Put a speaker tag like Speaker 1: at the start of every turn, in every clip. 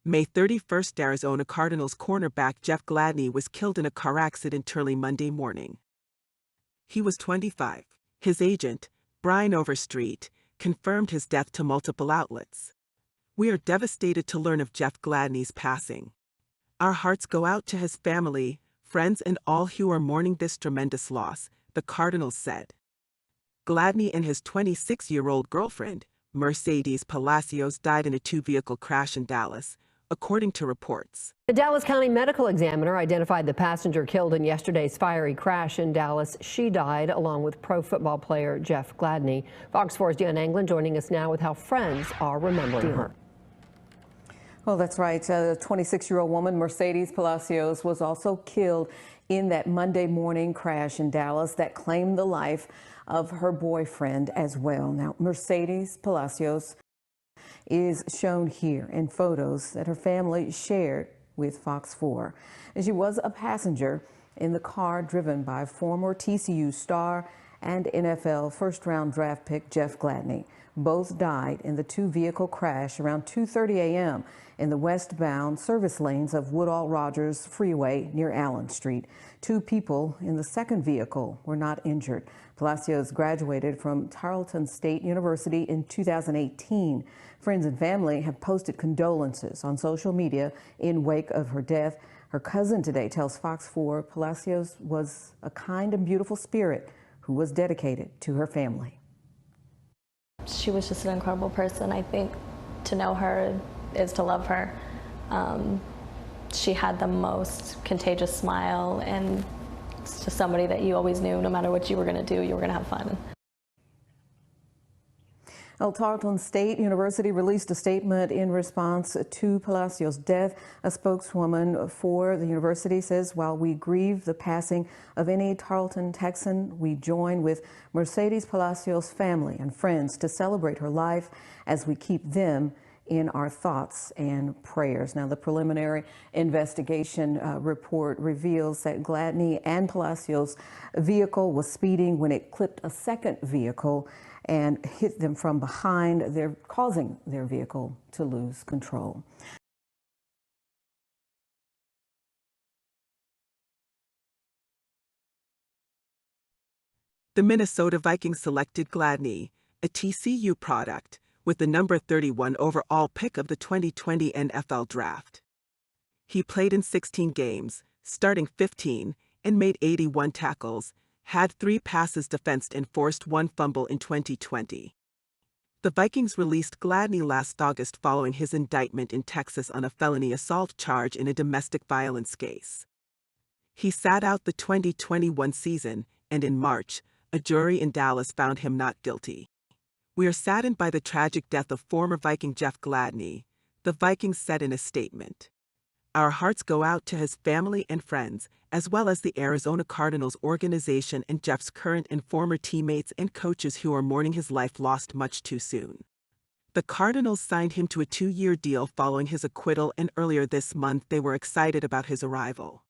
Speaker 1: May 31st, Arizona Cardinals cornerback Jeff Gladney was killed in a car accident early Monday morning. He was 25. His agent, Brian Overstreet, confirmed his death to multiple outlets. "We are devastated to learn of Jeff Gladney's passing. Our hearts go out to his family, friends and all who are mourning this tremendous loss," the Cardinals said. Gladney and his 26-year-old girlfriend, Mercedes Palacios, died in a two-vehicle crash in Dallas, according to reports.
Speaker 2: The Dallas County medical examiner identified the passenger killed in yesterday's fiery crash in Dallas. She died along with pro football player Jeff Gladney. Fox 4's Deanna Anglin joining us now with how friends are remembering her.
Speaker 3: Well, that's right. The 26-year-old woman, Mercedes Palacios, was also killed in that Monday morning crash in Dallas that claimed the life of her boyfriend as well. Now, Mercedes Palacios is shown here in photos that her family shared with Fox 4. And she was a passenger in the car driven by former TCU star and NFL first-round draft pick Jeff Gladney. Both died in the two-vehicle crash around 2:30 a.m. in the westbound service lanes of Woodall-Rogers Freeway near Allen Street. Two people in the second vehicle were not injured. Palacios graduated from Tarleton State University in 2018. Friends and family have posted condolences on social media in wake of her death. Her cousin today tells Fox 4 Palacios was a kind and beautiful spirit who was dedicated to her family.
Speaker 4: She was just an incredible person. I think to know her is to love her. She had the most contagious smile, and it's just somebody that you always knew no matter what you were going to do, you were going to have fun.
Speaker 3: Tarleton State University released a statement in response to Palacios' death. A spokeswoman for the university says, "While we grieve the passing of any Tarleton Texan, we join with Mercedes Palacios' family and friends to celebrate her life as we keep them in our thoughts and prayers." Now, the preliminary investigation report reveals that Gladney and Palacios' vehicle was speeding when it clipped a second vehicle and hit them from behind, causing their vehicle to lose control.
Speaker 1: The Minnesota Vikings selected Gladney, a TCU product, with the number 31 overall pick of the 2020 NFL Draft. He played in 16 games, starting 15, and made 81 tackles, had 3 passes defensed and forced 1 fumble in 2020. The Vikings released Gladney last August following his indictment in Texas on a felony assault charge in a domestic violence case. He sat out the 2021 season, and in March, a jury in Dallas found him not guilty. "We are saddened by the tragic death of former Viking Jeff Gladney," the Vikings said in a statement. "Our hearts go out to his family and friends, as well as the Arizona Cardinals organization and Jeff's current and former teammates and coaches who are mourning his life lost much too soon." The Cardinals signed him to a 2-year deal following his acquittal, and earlier this month they were excited about his arrival.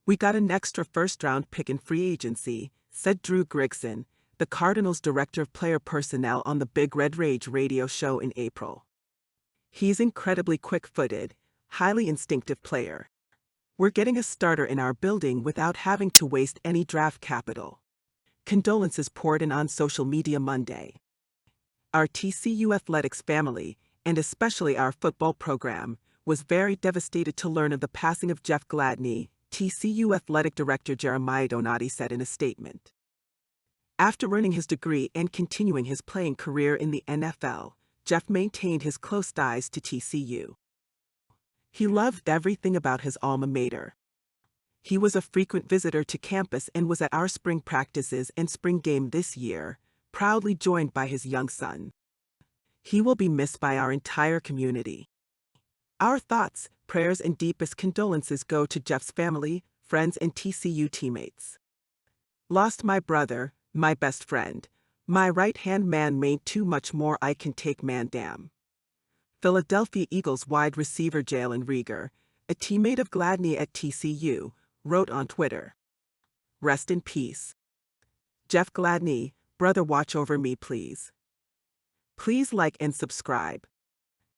Speaker 1: "We got an extra first-round pick in free agency," said Drew Grigson, the Cardinals' director of player personnel, on the Big Red Rage radio show in April. "He's incredibly quick-footed, highly instinctive player. We're getting a starter in our building without having to waste any draft capital." Condolences poured in on social media Monday. "Our TCU athletics family, and especially our football program, was very devastated to learn of the passing of Jeff Gladney," TCU athletic director Jeremiah Donati said in a statement. After earning his degree and continuing his playing career in the NFL, Jeff maintained his close ties to TCU. He loved everything about his alma mater. He was a frequent visitor to campus and was at our spring practices and spring game this year, proudly joined by his young son. "He will be missed by our entire community. Our thoughts, prayers and deepest condolences go to Jeff's family, friends and TCU teammates. Lost my brother, my best friend, my right-hand man, made too much more I can take, man, damn." Philadelphia Eagles wide receiver Jalen Reagor, a teammate of Gladney at TCU, wrote on Twitter, "Rest in peace. Jeff Gladney, brother, watch over me please. Please like and subscribe."